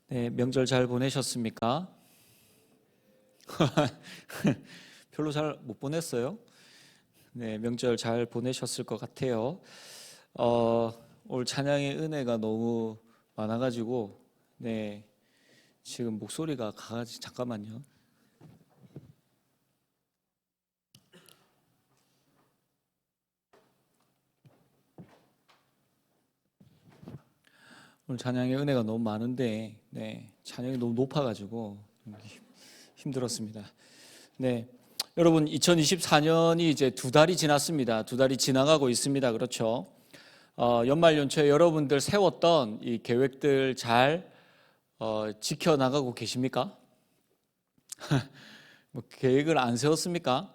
네, 명절 잘 보내셨습니까? 별로 잘 못 보냈어요. 네, 명절 잘 보내셨을 것 같아요. 오늘 찬양의 은혜가 너무 많아가지고, 네, 지금 목소리가 가가지고 잠깐만요. 오늘 찬양의 은혜가 너무 많은데, 네, 찬양이 너무 높아가지고 힘들었습니다. 네, 여러분 2024년이 이제 2달이 지났습니다. 2달이 지나가고 있습니다. 그렇죠? 연말 연초에 여러분들 세웠던 이 계획들 잘 지켜나가고 계십니까? 뭐 계획을 안 세웠습니까?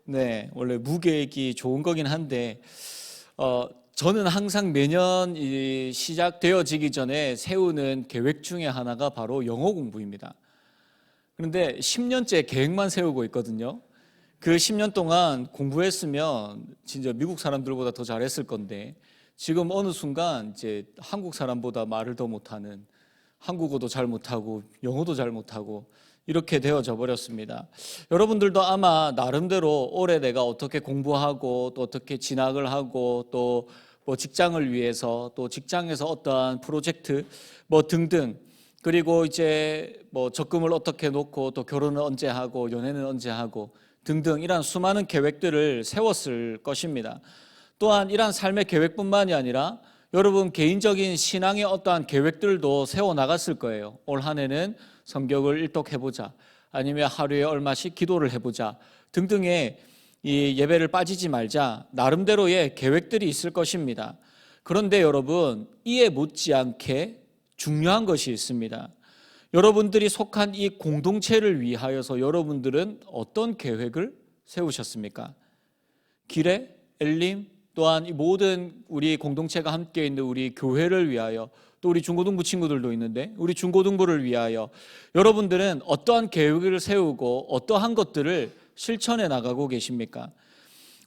네, 원래 무계획이 좋은 거긴 한데 저는 항상 매년 이 시작되어지기 전에 세우는 계획 중에 하나가 바로 영어 공부입니다. 그런데 10년째 계획만 세우고 있거든요. 그 10년 동안 공부했으면 진짜 미국 사람들보다 더 잘했을 건데 지금 어느 순간 이제 한국 사람보다 말을 더 못하는, 한국어도 잘 못하고 영어도 잘 못하고 이렇게 되어져 버렸습니다. 여러분들도 아마 나름대로 올해 내가 어떻게 공부하고 또 어떻게 진학을 하고 또 뭐 직장을 위해서 또 직장에서 어떠한 프로젝트 뭐 등등, 그리고 이제 뭐 적금을 어떻게 놓고 또 결혼을 언제 하고 연애는 언제 하고 등등 이런 수많은 계획들을 세웠을 것입니다. 또한 이러한 삶의 계획뿐만이 아니라 여러분 개인적인 신앙의 어떠한 계획들도 세워나갔을 거예요. 올 한 해는 성경을 일독해보자, 아니면 하루에 얼마씩 기도를 해보자 등등의 이 예배를 빠지지 말자, 나름대로의 계획들이 있을 것입니다. 그런데 여러분, 이에 못지않게 중요한 것이 있습니다. 여러분들이 속한 이 공동체를 위하여서 여러분들은 어떤 계획을 세우셨습니까? 기레, 엘림, 또한 이 모든 우리 공동체가 함께 있는 우리 교회를 위하여, 또 우리 중고등부 친구들도 있는데 우리 중고등부를 위하여 여러분들은 어떠한 계획을 세우고 어떠한 것들을 실천해 나가고 계십니까?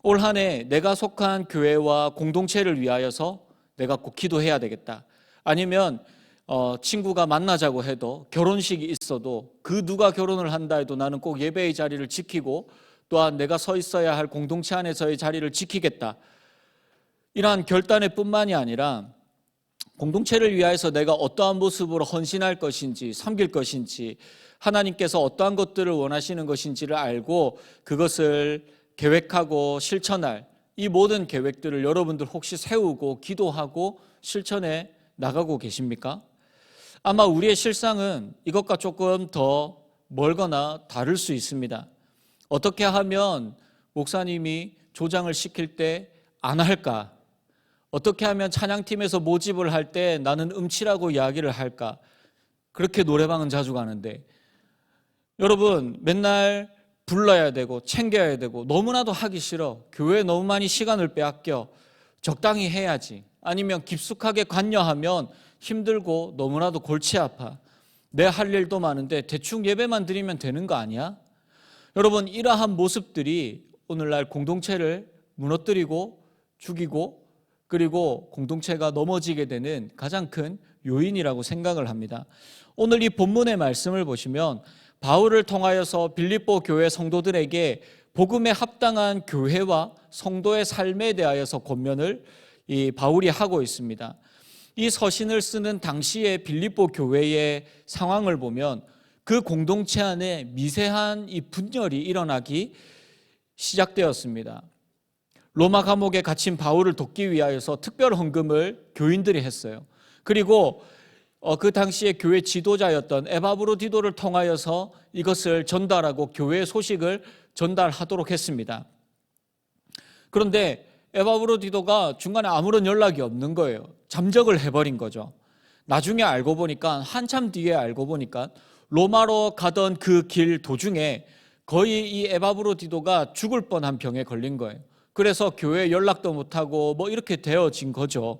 올 한 해 내가 속한 교회와 공동체를 위하여서 내가 꼭 기도해야 되겠다, 아니면 친구가 만나자고 해도 결혼식이 있어도 그 누가 결혼을 한다 해도 나는 꼭 예배의 자리를 지키고 또한 내가 서 있어야 할 공동체 안에서의 자리를 지키겠다, 이러한 결단의 뿐만이 아니라 공동체를 위하여서 내가 어떠한 모습으로 헌신할 것인지 섬길 것인지 하나님께서 어떠한 것들을 원하시는 것인지를 알고 그것을 계획하고 실천할 이 모든 계획들을 여러분들 혹시 세우고 기도하고 실천해 나가고 계십니까? 아마 우리의 실상은 이것과 조금 더 멀거나 다를 수 있습니다. 어떻게 하면 목사님이 조장을 시킬 때 안 할까? 어떻게 하면 찬양팀에서 모집을 할 때 나는 음치라고 이야기를 할까? 그렇게 노래방은 자주 가는데 여러분 맨날 불러야 되고 챙겨야 되고 너무나도 하기 싫어, 교회에 너무 많이 시간을 빼앗겨, 적당히 해야지, 아니면 깊숙하게 관여하면 힘들고 너무나도 골치 아파, 내 할 일도 많은데 대충 예배만 드리면 되는 거 아니야? 여러분, 이러한 모습들이 오늘날 공동체를 무너뜨리고 죽이고 그리고 공동체가 넘어지게 되는 가장 큰 요인이라고 생각을 합니다. 오늘 이 본문의 말씀을 보시면 바울을 통하여서 빌립보 교회 성도들에게 복음에 합당한 교회와 성도의 삶에 대하여서 권면을 이 바울이 하고 있습니다. 이 서신을 쓰는 당시의 빌립보 교회의 상황을 보면 그 공동체 안에 미세한 이 분열이 일어나기 시작되었습니다. 로마 감옥에 갇힌 바울을 돕기 위하여서 특별 헌금을 교인들이 했어요. 그리고 그 당시에 교회 지도자였던 에바브로디도를 통하여서 이것을 전달하고 교회의 소식을 전달하도록 했습니다. 그런데 에바브로디도가 중간에 아무런 연락이 없는 거예요. 잠적을 해버린 거죠. 나중에 알고 보니까, 한참 뒤에 알고 보니까 로마로 가던 그 길 도중에 거의 이 에바브로디도가 죽을 뻔한 병에 걸린 거예요. 그래서 교회에 연락도 못하고 뭐 이렇게 되어진 거죠.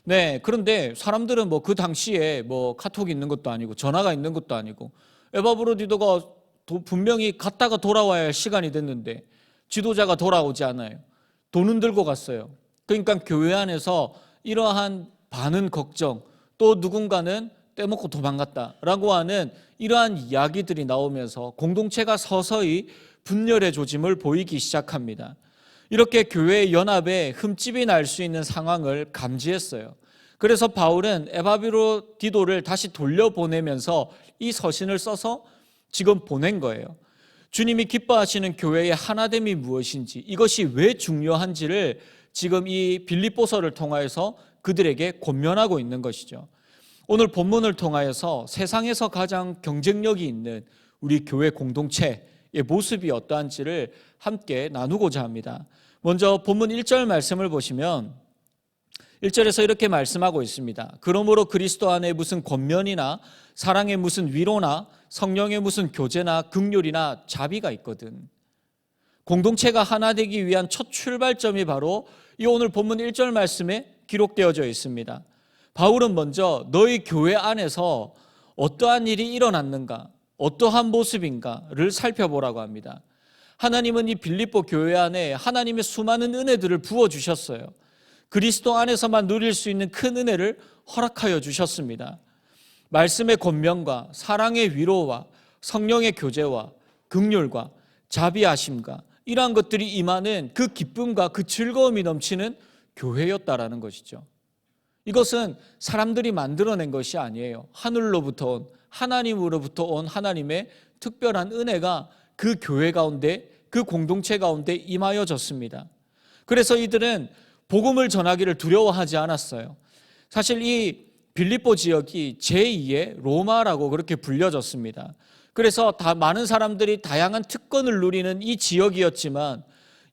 네, 그런데 사람들은 뭐 그 당시에 뭐 카톡이 있는 것도 아니고 전화가 있는 것도 아니고 에바브로디도가 분명히 갔다가 돌아와야 할 시간이 됐는데 지도자가 돌아오지 않아요. 돈은 들고 갔어요. 그러니까 교회 안에서 이러한 반은 걱정, 또 누군가는 떼먹고 도망갔다라고 하는 이러한 이야기들이 나오면서 공동체가 서서히 분열의 조짐을 보이기 시작합니다. 이렇게 교회의 연합에 흠집이 날 수 있는 상황을 감지했어요. 그래서 바울은 에바브로디도를 다시 돌려보내면서 이 서신을 써서 지금 보낸 거예요. 주님이 기뻐하시는 교회의 하나됨이 무엇인지, 이것이 왜 중요한지를 지금 이 빌립보서를 통하여서 그들에게 권면하고 있는 것이죠. 오늘 본문을 통하여서 세상에서 가장 경쟁력이 있는 우리 교회 공동체의 모습이 어떠한지를 함께 나누고자 합니다. 먼저 본문 1절 말씀을 보시면 1절에서 이렇게 말씀하고 있습니다. 그러므로 그리스도 안에 무슨 권면이나 사랑의 무슨 위로나 성령의 무슨 교제나 긍휼이나 자비가 있거든. 공동체가 하나 되기 위한 첫 출발점이 바로 이 오늘 본문 1절 말씀에 기록되어져 있습니다. 바울은 먼저 너희 교회 안에서 어떠한 일이 일어났는가, 어떠한 모습인가를 살펴보라고 합니다. 하나님은 이 빌립보 교회 안에 하나님의 수많은 은혜들을 부어주셨어요. 그리스도 안에서만 누릴 수 있는 큰 은혜를 허락하여 주셨습니다. 말씀의 권면과 사랑의 위로와 성령의 교제와 긍휼과 자비하심과 이러한 것들이 임하는 그 기쁨과 그 즐거움이 넘치는 교회였다라는 것이죠. 이것은 사람들이 만들어낸 것이 아니에요. 하늘로부터 온, 하나님으로부터 온 하나님의 특별한 은혜가 그 교회 가운데, 그 공동체 가운데 임하여졌습니다. 그래서 이들은 복음을 전하기를 두려워하지 않았어요. 사실 이 빌립보 지역이 제2의 로마라고 그렇게 불려졌습니다. 그래서 많은 사람들이 다양한 특권을 누리는 이 지역이었지만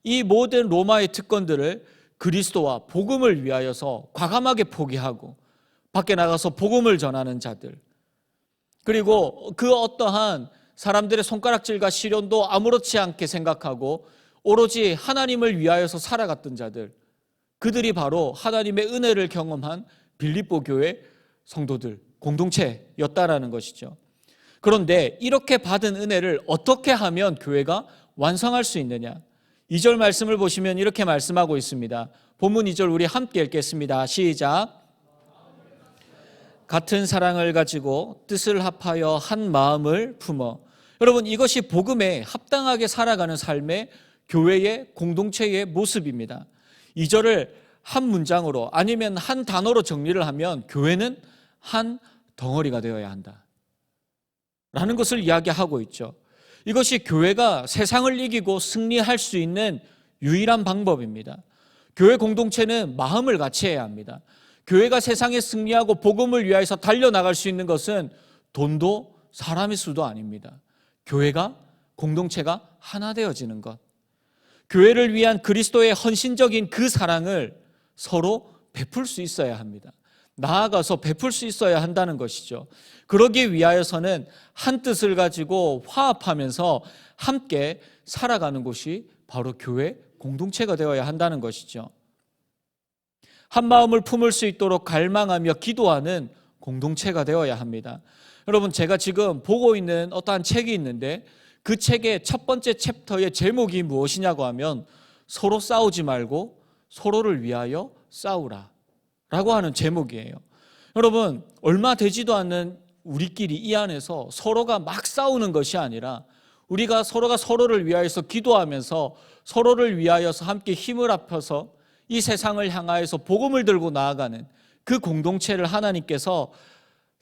이 모든 로마의 특권들을 그리스도와 복음을 위하여서 과감하게 포기하고 밖에 나가서 복음을 전하는 자들, 그리고 그 어떠한 사람들의 손가락질과 시련도 아무렇지 않게 생각하고 오로지 하나님을 위하여서 살아갔던 자들, 그들이 바로 하나님의 은혜를 경험한 빌립보 교회 성도들, 공동체였다라는 것이죠. 그런데 이렇게 받은 은혜를 어떻게 하면 교회가 완성할 수 있느냐? 2절 말씀을 보시면 이렇게 말씀하고 있습니다. 본문 2절 우리 함께 읽겠습니다. 시작. 같은 사랑을 가지고 뜻을 합하여 한 마음을 품어. 여러분, 이것이 복음에 합당하게 살아가는 삶의 교회의 공동체의 모습입니다. 2절을 한 문장으로 아니면 한 단어로 정리를 하면 교회는 한 덩어리가 되어야 한다 라는 것을 이야기하고 있죠. 이것이 교회가 세상을 이기고 승리할 수 있는 유일한 방법입니다. 교회 공동체는 마음을 같이 해야 합니다. 교회가 세상에 승리하고 복음을 위하여서 달려나갈 수 있는 것은 돈도 사람의 수도 아닙니다. 교회가, 공동체가 하나 되어지는 것, 교회를 위한 그리스도의 헌신적인 그 사랑을 서로 베풀 수 있어야 합니다. 나아가서 베풀 수 있어야 한다는 것이죠. 그러기 위하여서는 한 뜻을 가지고 화합하면서 함께 살아가는 곳이 바로 교회 공동체가 되어야 한다는 것이죠. 한 마음을 품을 수 있도록 갈망하며 기도하는 공동체가 되어야 합니다. 여러분, 제가 지금 보고 있는 어떠한 책이 있는데 그 책의 첫 번째 챕터의 제목이 무엇이냐고 하면 서로 싸우지 말고 서로를 위하여 싸우라 라고 하는 제목이에요. 여러분, 얼마 되지도 않는 우리끼리 이 안에서 서로가 막 싸우는 것이 아니라 우리가 서로가 서로를 위하여서 기도하면서 서로를 위하여서 함께 힘을 합해서 이 세상을 향하여서 복음을 들고 나아가는 그 공동체를 하나님께서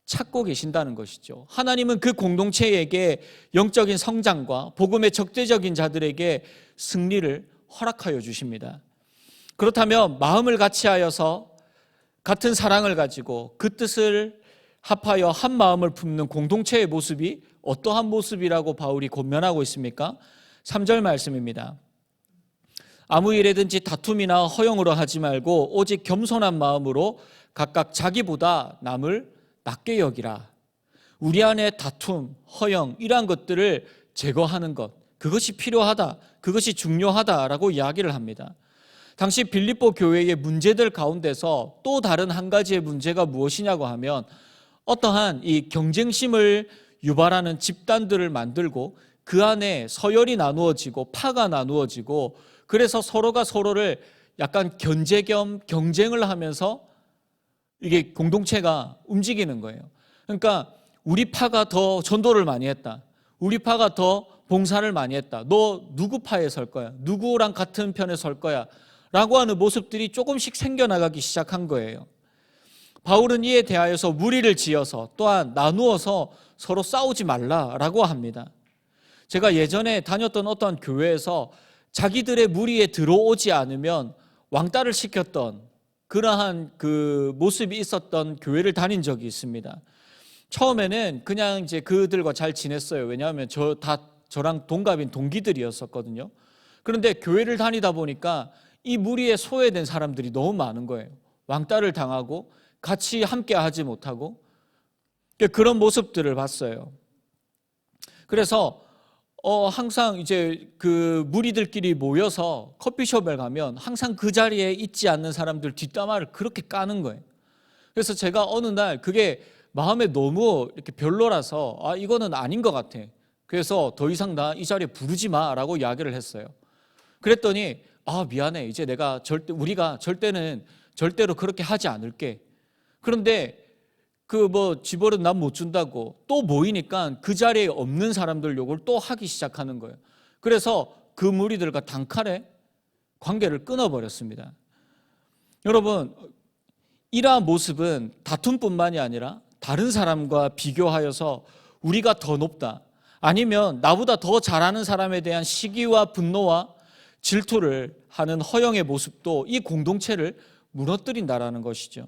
찾고 계신다는 것이죠. 하나님은 그 공동체에게 영적인 성장과 복음의 적대적인 자들에게 승리를 허락하여 주십니다. 그렇다면 마음을 같이 하여서 같은 사랑을 가지고 그 뜻을 합하여 한 마음을 품는 공동체의 모습이 어떠한 모습이라고 바울이 권면하고 있습니까? 3절 말씀입니다. 아무 일에든지 다툼이나 허용으로 하지 말고 오직 겸손한 마음으로 각각 자기보다 남을 낮게 여기라. 우리 안에 다툼, 허영 이러한 것들을 제거하는 것, 그것이 필요하다, 그것이 중요하다라고 이야기를 합니다. 당시 빌립보 교회의 문제들 가운데서 또 다른 한 가지의 문제가 무엇이냐고 하면 어떠한 이 경쟁심을 유발하는 집단들을 만들고 그 안에 서열이 나누어지고 파가 나누어지고 그래서 서로가 서로를 약간 견제 겸 경쟁을 하면서 이게 공동체가 움직이는 거예요. 그러니까 우리 파가 더 전도를 많이 했다. 우리 파가 더 봉사를 많이 했다. 너 누구 파에 설 거야? 누구랑 같은 편에 설 거야? 라고 하는 모습들이 조금씩 생겨나가기 시작한 거예요. 바울은 이에 대하여서 무리를 지어서 또한 나누어서 서로 싸우지 말라라고 합니다. 제가 예전에 다녔던 어떤 교회에서 자기들의 무리에 들어오지 않으면 왕따를 시켰던 그러한 그 모습이 있었던 교회를 다닌 적이 있습니다. 처음에는 그냥 이제 그들과 잘 지냈어요. 왜냐하면 저랑 동갑인 동기들이었었거든요. 그런데 교회를 다니다 보니까 이 무리에 소외된 사람들이 너무 많은 거예요. 왕따를 당하고 같이 함께 하지 못하고 그런 모습들을 봤어요. 그래서 항상 이제 그 무리들끼리 모여서 커피숍에 가면 항상 그 자리에 있지 않는 사람들 뒷담화를 그렇게 까는 거예요. 그래서 제가 어느 날 그게 마음에 너무 이렇게 별로라서 이거는 아닌 것 같아. 그래서 더 이상 나 이 자리에 부르지 마라고 이야기를 했어요. 그랬더니 미안해. 이제 우리가 절대로 그렇게 하지 않을게. 그런데 집어는 난 못 준다고 또 모이니까 그 자리에 없는 사람들 욕을 또 하기 시작하는 거예요. 그래서 그 무리들과 단칼에 관계를 끊어버렸습니다. 여러분, 이러한 모습은 다툼뿐만이 아니라 다른 사람과 비교하여서 우리가 더 높다, 아니면 나보다 더 잘하는 사람에 대한 시기와 분노와 질투를 하는 허영의 모습도 이 공동체를 무너뜨린다라는 것이죠.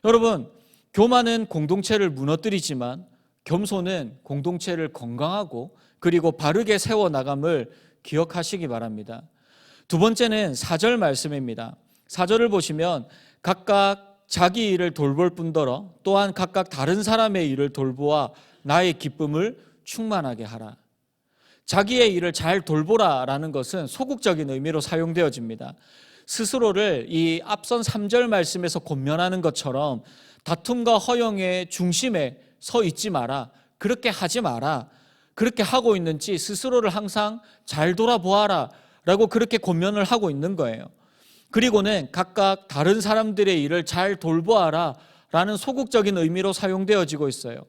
여러분, 교만은 공동체를 무너뜨리지만 겸손은 공동체를 건강하고 그리고 바르게 세워나감을 기억하시기 바랍니다. 두 번째는 4절 말씀입니다. 4절을 보시면 각각 자기 일을 돌볼 뿐더러 또한 각각 다른 사람의 일을 돌보아 나의 기쁨을 충만하게 하라. 자기의 일을 잘 돌보라라는 것은 소극적인 의미로 사용되어집니다. 스스로를 이 앞선 3절 말씀에서 권면하는 것처럼 다툼과 허영의 중심에 서 있지 마라, 그렇게 하지 마라, 그렇게 하고 있는지 스스로를 항상 잘 돌아보아라 라고 그렇게 권면을 하고 있는 거예요. 그리고는 각각 다른 사람들의 일을 잘 돌보아라 라는 소극적인 의미로 사용되어지고 있어요.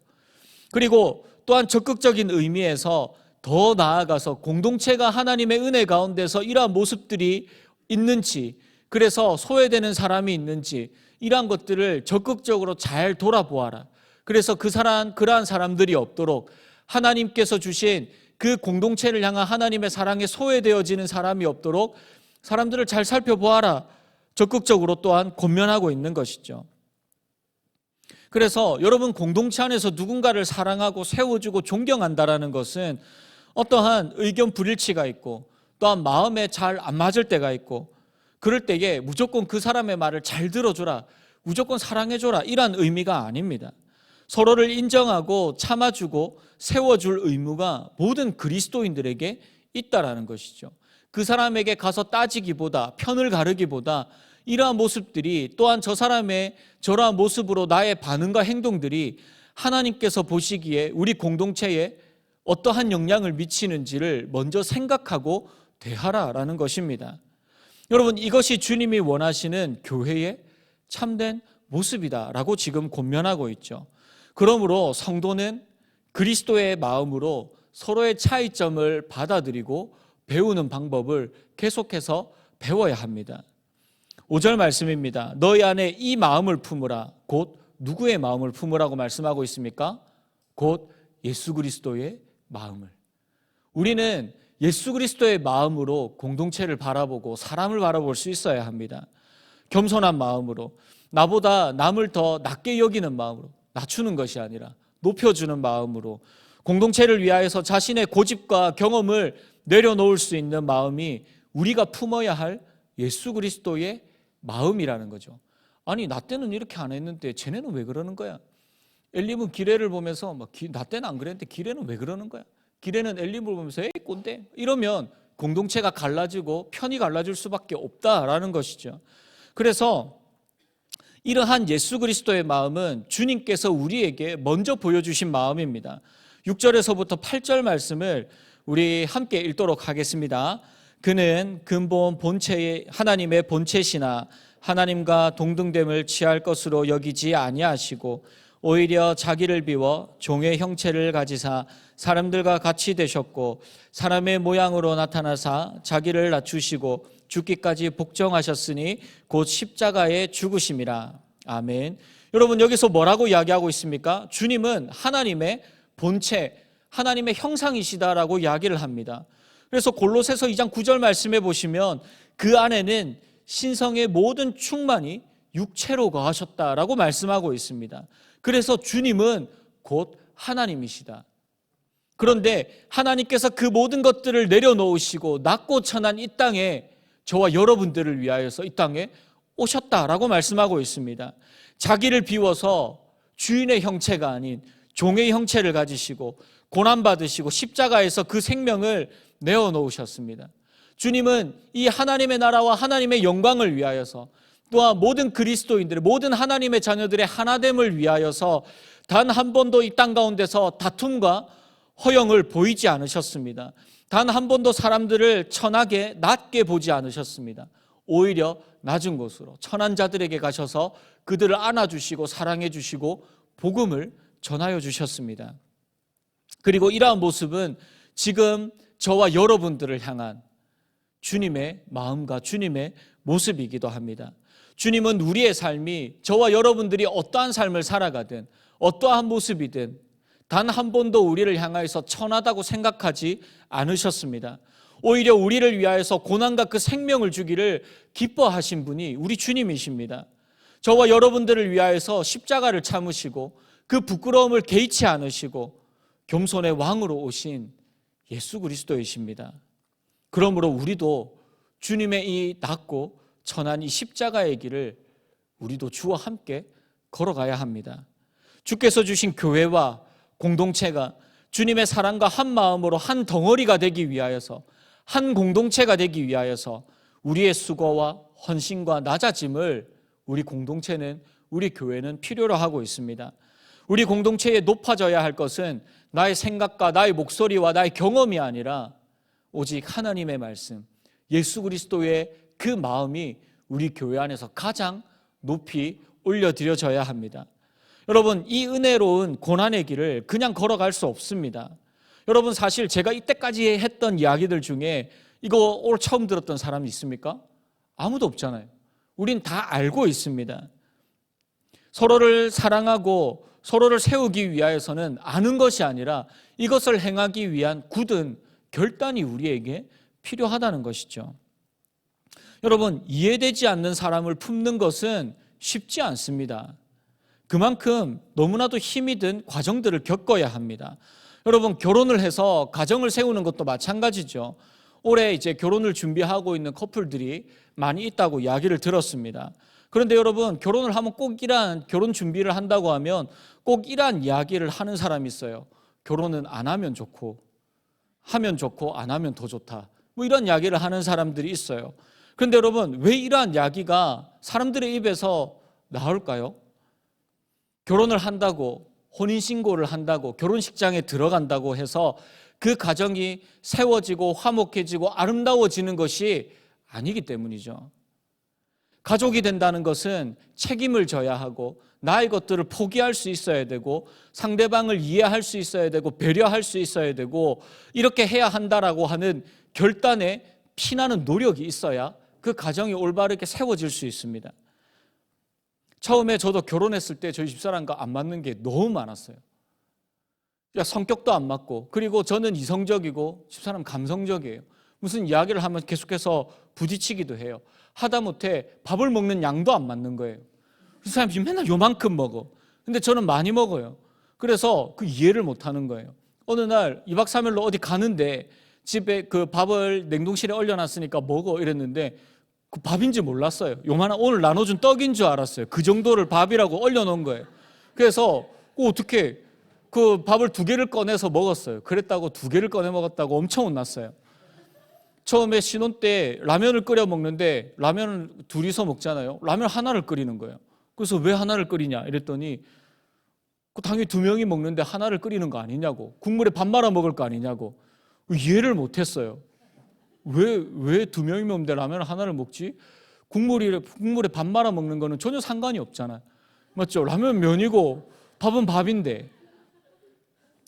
그리고 또한 적극적인 의미에서 더 나아가서 공동체가 하나님의 은혜 가운데서 이러한 모습들이 있는지, 그래서 소외되는 사람이 있는지 이러한 것들을 적극적으로 잘 돌아보아라. 그래서 그러한 사람들이 없도록 하나님께서 주신 그 공동체를 향한 하나님의 사랑에 소외되어지는 사람이 없도록 사람들을 잘 살펴보아라. 적극적으로 또한 권면하고 있는 것이죠. 그래서 여러분, 공동체 안에서 누군가를 사랑하고 세워주고 존경한다라는 것은 어떠한 의견 불일치가 있고 또한 마음에 잘 안 맞을 때가 있고 그럴 때에 무조건 그 사람의 말을 잘 들어줘라, 무조건 사랑해줘라, 이런 의미가 아닙니다. 서로를 인정하고 참아주고 세워줄 의무가 모든 그리스도인들에게 있다라는 것이죠. 그 사람에게 가서 따지기보다, 편을 가르기보다 이러한 모습들이, 또한 저 사람의 저러한 모습으로 나의 반응과 행동들이 하나님께서 보시기에 우리 공동체에 어떠한 영향을 미치는지를 먼저 생각하고 대하라라는 것입니다. 여러분, 이것이 주님이 원하시는 교회의 참된 모습이다라고 지금 권면하고 있죠. 그러므로 성도는 그리스도의 마음으로 서로의 차이점을 받아들이고 배우는 방법을 계속해서 배워야 합니다. 5절 말씀입니다. 너희 안에 이 마음을 품으라. 곧 누구의 마음을 품으라고 말씀하고 있습니까? 곧 예수 그리스도의 마음을. 우리는 예수 그리스도의 마음으로 공동체를 바라보고 사람을 바라볼 수 있어야 합니다. 겸손한 마음으로, 나보다 남을 더 낮게 여기는 마음으로, 낮추는 것이 아니라 높여주는 마음으로 공동체를 위하여서 자신의 고집과 경험을 내려놓을 수 있는 마음이 우리가 품어야 할 예수 그리스도의 마음이라는 거죠. 아니, 나 때는 이렇게 안 했는데 쟤네는 왜 그러는 거야? 엘림은 기레를 보면서 나 때는 안 그랬는데 기레는 왜 그러는 거야? 기레는 엘림을 보면서 에이 꼰대, 이러면 공동체가 갈라지고 편이 갈라질 수밖에 없다라는 것이죠. 그래서 이러한 예수 그리스도의 마음은 주님께서 우리에게 먼저 보여주신 마음입니다. 6절에서부터 8절 말씀을 우리 함께 읽도록 하겠습니다. 그는 근본 본체의 하나님의 본체시나 하나님과 동등됨을 취할 것으로 여기지 아니하시고 오히려 자기를 비워 종의 형체를 가지사 사람들과 같이 되셨고 사람의 모양으로 나타나사 자기를 낮추시고 죽기까지 복종하셨으니 곧 십자가에 죽으심이라. 아멘. 여러분, 여기서 뭐라고 이야기하고 있습니까? 주님은 하나님의 본체, 하나님의 형상이시다라고 이야기를 합니다. 그래서 골로새서 2장 9절 말씀해 보시면 그 안에는 신성의 모든 충만이 육체로 거하셨다라고 말씀하고 있습니다. 그래서 주님은 곧 하나님이시다. 그런데 하나님께서 그 모든 것들을 내려놓으시고 낮고 천한 이 땅에 저와 여러분들을 위하여서 이 땅에 오셨다라고 말씀하고 있습니다. 자기를 비워서 주인의 형체가 아닌 종의 형체를 가지시고 고난받으시고 십자가에서 그 생명을 내어놓으셨습니다. 주님은 이 하나님의 나라와 하나님의 영광을 위하여서 또한 모든 그리스도인들의 모든 하나님의 자녀들의 하나됨을 위하여서 단 한 번도 이 땅 가운데서 다툼과 허영을 보이지 않으셨습니다. 단 한 번도 사람들을 천하게 낮게 보지 않으셨습니다. 오히려 낮은 곳으로 천한 자들에게 가셔서 그들을 안아주시고 사랑해 주시고 복음을 전하여 주셨습니다. 그리고 이러한 모습은 지금 저와 여러분들을 향한 주님의 마음과 주님의 모습이기도 합니다. 주님은 우리의 삶이 저와 여러분들이 어떠한 삶을 살아가든 어떠한 모습이든 단 한 번도 우리를 향하여서 천하다고 생각하지 않으셨습니다. 오히려 우리를 위하여서 고난과 그 생명을 주기를 기뻐하신 분이 우리 주님이십니다. 저와 여러분들을 위하여서 십자가를 참으시고 그 부끄러움을 개의치 않으시고 겸손의 왕으로 오신 예수 그리스도이십니다. 그러므로 우리도 주님의 이 낮고 천한 이 십자가의 길을 우리도 주와 함께 걸어가야 합니다. 주께서 주신 교회와 공동체가 주님의 사랑과 한 마음으로 한 덩어리가 되기 위하여서 한 공동체가 되기 위하여서 우리의 수고와 헌신과 낮아짐을 우리 공동체는 우리 교회는 필요로 하고 있습니다. 우리 공동체에 높아져야 할 것은 나의 생각과 나의 목소리와 나의 경험이 아니라 오직 하나님의 말씀, 예수 그리스도의 그 마음이 우리 교회 안에서 가장 높이 올려드려져야 합니다. 여러분, 이 은혜로운 고난의 길을 그냥 걸어갈 수 없습니다. 여러분, 사실 제가 이때까지 했던 이야기들 중에 이거 오늘 처음 들었던 사람이 있습니까? 아무도 없잖아요. 우린 다 알고 있습니다. 서로를 사랑하고 서로를 세우기 위하여서는 아는 것이 아니라 이것을 행하기 위한 굳은 결단이 우리에게 필요하다는 것이죠. 여러분, 이해되지 않는 사람을 품는 것은 쉽지 않습니다. 그만큼 너무나도 힘이 든 과정들을 겪어야 합니다. 여러분, 결혼을 해서 가정을 세우는 것도 마찬가지죠. 올해 이제 결혼을 준비하고 있는 커플들이 많이 있다고 이야기를 들었습니다. 그런데 여러분, 결혼을 하면 꼭 이러한 결혼 준비를 한다고 하면 꼭 이러한 이야기를 하는 사람이 있어요. 결혼은 안 하면 좋고 하면 좋고 안 하면 더 좋다. 뭐 이런 이야기를 하는 사람들이 있어요. 그런데 여러분, 왜 이러한 이야기가 사람들의 입에서 나올까요? 결혼을 한다고, 혼인신고를 한다고, 결혼식장에 들어간다고 해서 그 가정이 세워지고 화목해지고 아름다워지는 것이 아니기 때문이죠. 가족이 된다는 것은 책임을 져야 하고 나의 것들을 포기할 수 있어야 되고 상대방을 이해할 수 있어야 되고 배려할 수 있어야 되고 이렇게 해야 한다라고 하는 결단에 피나는 노력이 있어야 그 가정이 올바르게 세워질 수 있습니다. 처음에 저도 결혼했을 때 저희 집사람과 안 맞는 게 너무 많았어요. 성격도 안 맞고, 그리고 저는 이성적이고 집사람 감성적이에요. 무슨 이야기를 하면 계속해서 부딪히기도 해요. 하다못해 밥을 먹는 양도 안 맞는 거예요. 그 사람이 맨날 요만큼 먹어. 근데 저는 많이 먹어요. 그래서 그 이해를 못 하는 거예요. 어느 날 2박 3일로 어디 가는데 집에 그 밥을 냉동실에 얼려놨으니까 먹어 이랬는데 그 밥인지 몰랐어요. 요만한 오늘 나눠준 떡인 줄 알았어요. 그 정도를 밥이라고 얼려놓은 거예요. 그래서 어떻게 그 밥을 2개를 꺼내서 먹었어요. 그랬다고 2개를 꺼내 먹었다고 엄청 혼났어요. 처음에 신혼 때 라면을 끓여 먹는데 라면을 둘이서 먹잖아요. 라면 하나를 끓이는 거예요. 그래서 왜 하나를 끓이냐 이랬더니 당연히 2명이 먹는데 하나를 끓이는 거 아니냐고, 국물에 밥 말아 먹을 거 아니냐고. 이해를 못했어요. 왜 2명이 먹는데 라면을 하나를 먹지? 국물에 밥 말아 먹는 거는 전혀 상관이 없잖아요. 맞죠? 라면 면이고 밥은 밥인데.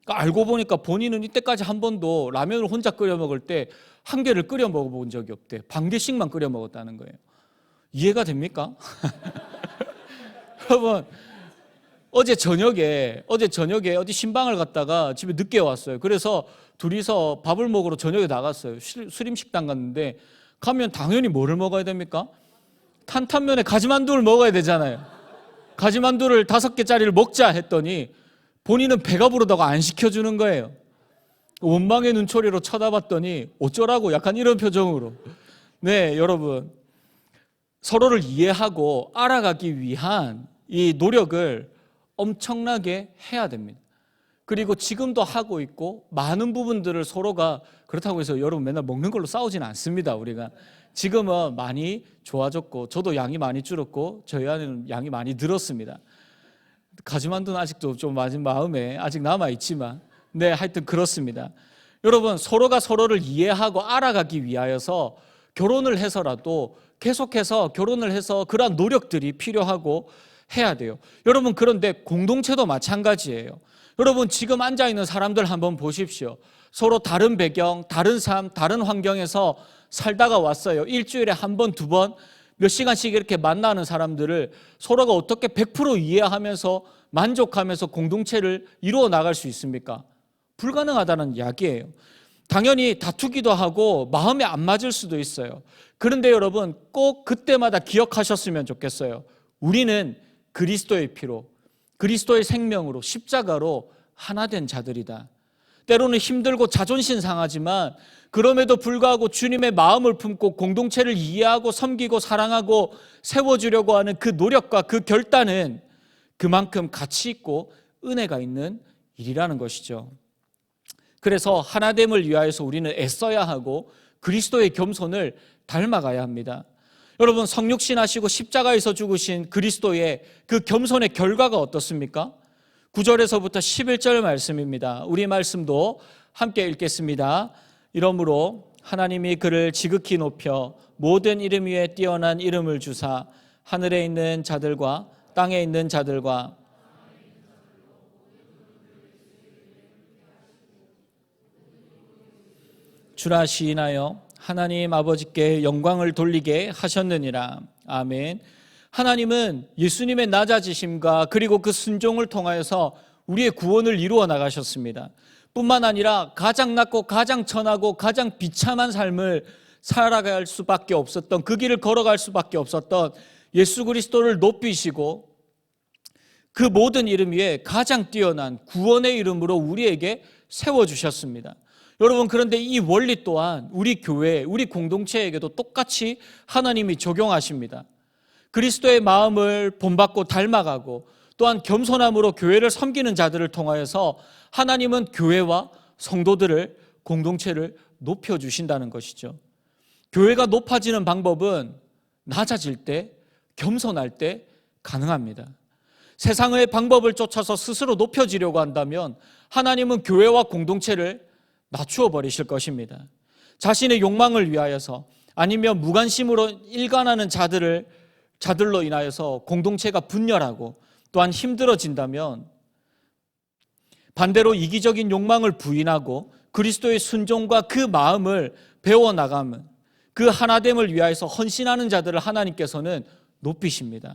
그러니까 알고 보니까 본인은 이때까지 한 번도 라면을 혼자 끓여 먹을 때 한 개를 끓여 먹어본 적이 없대. 반 개씩만 끓여 먹었다는 거예요. 이해가 됩니까? 여러분, 어제 저녁에 어디 신방을 갔다가 집에 늦게 왔어요. 그래서 둘이서 밥을 먹으러 저녁에 나갔어요. 수림식당 갔는데 가면 당연히 뭐를 먹어야 됩니까? 탄탄면에 가지만두를 먹어야 되잖아요. 가지만두를 5개짜리를 먹자 했더니 본인은 배가 부르다고 안 시켜주는 거예요. 원망의 눈초리로 쳐다봤더니 어쩌라고 약간 이런 표정으로. 네, 여러분, 서로를 이해하고 알아가기 위한 이 노력을 엄청나게 해야 됩니다. 그리고 지금도 하고 있고 많은 부분들을 서로가 그렇다고 해서 여러분 맨날 먹는 걸로 싸우지는 않습니다. 우리가 지금은 많이 좋아졌고 저도 양이 많이 줄었고 저희 아내는 양이 많이 늘었습니다. 가지만두는 아직도 좀 마음에 아직 남아있지만 네, 하여튼 그렇습니다. 여러분, 서로가 서로를 이해하고 알아가기 위하여서 결혼을 해서라도 계속해서 결혼을 해서 그러한 노력들이 필요하고 해야 돼요. 여러분, 그런데 공동체도 마찬가지예요. 여러분, 지금 앉아있는 사람들 한번 보십시오. 서로 다른 배경, 다른 삶, 다른 환경에서 살다가 왔어요. 일주일에 한 번, 두 번, 몇 시간씩 이렇게 만나는 사람들을 서로가 어떻게 100% 이해하면서 만족하면서 공동체를 이루어 나갈 수 있습니까? 불가능하다는 이야기예요. 당연히 다투기도 하고 마음에 안 맞을 수도 있어요. 그런데 여러분, 꼭 그때마다 기억하셨으면 좋겠어요. 우리는 그리스도의 피로, 그리스도의 생명으로, 십자가로 하나 된 자들이다. 때로는 힘들고 자존심 상하지만 그럼에도 불구하고 주님의 마음을 품고 공동체를 이해하고 섬기고 사랑하고 세워주려고 하는 그 노력과 그 결단은 그만큼 가치 있고 은혜가 있는 일이라는 것이죠. 그래서 하나됨을 위하여서 우리는 애써야 하고 그리스도의 겸손을 닮아가야 합니다. 여러분, 성육신 하시고 십자가에서 죽으신 그리스도의 그 겸손의 결과가 어떻습니까? 9절에서부터 11절 말씀입니다. 우리 말씀도 함께 읽겠습니다. 이러므로 하나님이 그를 지극히 높여 모든 이름 위에 뛰어난 이름을 주사 하늘에 있는 자들과 땅에 있는 자들과 주라 시인하여 하나님 아버지께 영광을 돌리게 하셨느니라. 아멘. 하나님은 예수님의 낮아지심과 그리고 그 순종을 통하여서 우리의 구원을 이루어 나가셨습니다. 뿐만 아니라 가장 낮고 가장 천하고 가장 비참한 삶을 살아갈 수밖에 없었던, 그 길을 걸어갈 수밖에 없었던 예수 그리스도를 높이시고 그 모든 이름 위에 가장 뛰어난 구원의 이름으로 우리에게 세워주셨습니다. 여러분, 그런데 이 원리 또한 우리 교회, 우리 공동체에게도 똑같이 하나님이 적용하십니다. 그리스도의 마음을 본받고 닮아가고 또한 겸손함으로 교회를 섬기는 자들을 통하여서 하나님은 교회와 성도들을, 공동체를 높여주신다는 것이죠. 교회가 높아지는 방법은 낮아질 때, 겸손할 때 가능합니다. 세상의 방법을 쫓아서 스스로 높여지려고 한다면 하나님은 교회와 공동체를 낮추어 버리실 것입니다. 자신의 욕망을 위하여서 아니면 무관심으로 일관하는 자들로 인하여서 공동체가 분열하고 또한 힘들어진다면 반대로 이기적인 욕망을 부인하고 그리스도의 순종과 그 마음을 배워나가면 그 하나됨을 위하여서 헌신하는 자들을 하나님께서는 높이십니다.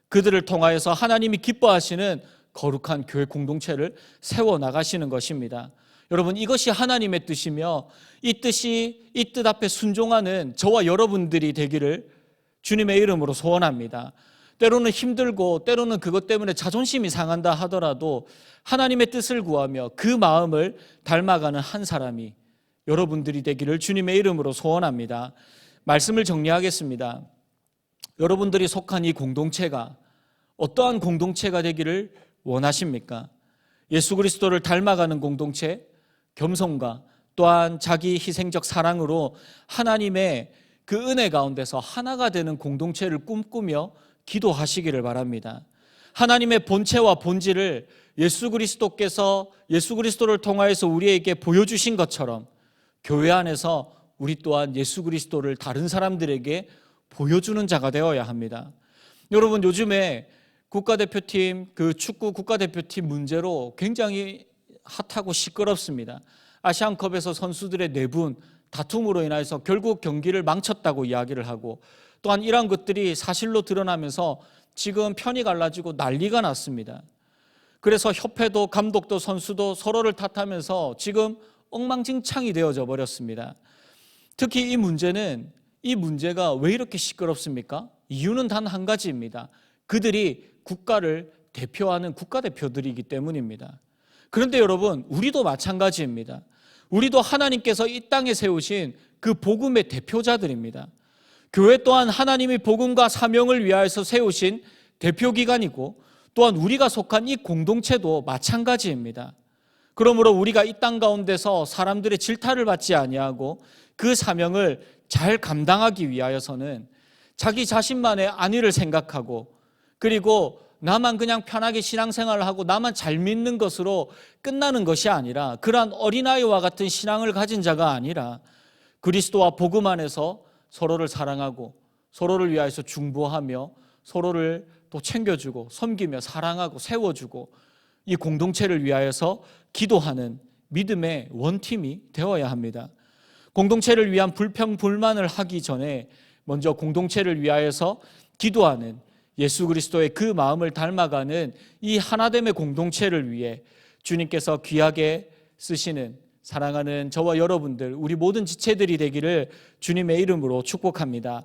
그들을 통하여서 하나님이 기뻐하시는 거룩한 교회 공동체를 세워나가시는 것입니다. 여러분, 이것이 하나님의 뜻이며 이 뜻 앞에 순종하는 저와 여러분들이 되기를 주님의 이름으로 소원합니다. 때로는 힘들고 때로는 그것 때문에 자존심이 상한다 하더라도 하나님의 뜻을 구하며 그 마음을 닮아가는 한 사람이 여러분들이 되기를 주님의 이름으로 소원합니다. 말씀을 정리하겠습니다. 여러분들이 속한 이 공동체가 어떠한 공동체가 되기를 원하십니까? 예수 그리스도를 닮아가는 공동체, 겸손과 또한 자기 희생적 사랑으로 하나님의 그 은혜 가운데서 하나가 되는 공동체를 꿈꾸며 기도하시기를 바랍니다. 하나님의 본체와 본질을 예수 그리스도를 통하여서 우리에게 보여주신 것처럼 교회 안에서 우리 또한 예수 그리스도를 다른 사람들에게 보여주는 자가 되어야 합니다. 여러분, 요즘에 국가대표팀, 그 축구 국가대표팀 문제로 굉장히 핫하고 시끄럽습니다. 아시안컵에서 선수들의 내분, 다툼으로 인해서 결국 경기를 망쳤다고 이야기를 하고, 또한 이러한 것들이 사실로 드러나면서 지금 편이 갈라지고 난리가 났습니다. 그래서 협회도 감독도 선수도 서로를 탓하면서 지금 엉망진창이 되어져 버렸습니다. 특히 이 문제가 왜 이렇게 시끄럽습니까? 이유는 단 한 가지입니다. 그들이 국가를 대표하는 국가대표들이기 때문입니다. 그런데 여러분, 우리도 마찬가지입니다. 우리도 하나님께서 이 땅에 세우신 그 복음의 대표자들입니다. 교회 또한 하나님의 복음과 사명을 위하여서 세우신 대표기관이고, 또한 우리가 속한 이 공동체도 마찬가지입니다. 그러므로 우리가 이 땅 가운데서 사람들의 질타를 받지 아니하고 그 사명을 잘 감당하기 위하여서는 자기 자신만의 안위를 생각하고, 그리고 나만 그냥 편하게 신앙생활을 하고 나만 잘 믿는 것으로 끝나는 것이 아니라, 그러한 어린아이와 같은 신앙을 가진 자가 아니라 그리스도와 복음 안에서 서로를 사랑하고 서로를 위하여서 중보하며 서로를 또 챙겨주고 섬기며 사랑하고 세워주고 이 공동체를 위하여서 기도하는 믿음의 원팀이 되어야 합니다. 공동체를 위한 불평 불만을 하기 전에 먼저 공동체를 위하여서 기도하는 예수 그리스도의 그 마음을 닮아가는 이 하나됨의 공동체를 위해 주님께서 귀하게 쓰시는 사랑하는 저와 여러분들, 우리 모든 지체들이 되기를 주님의 이름으로 축복합니다.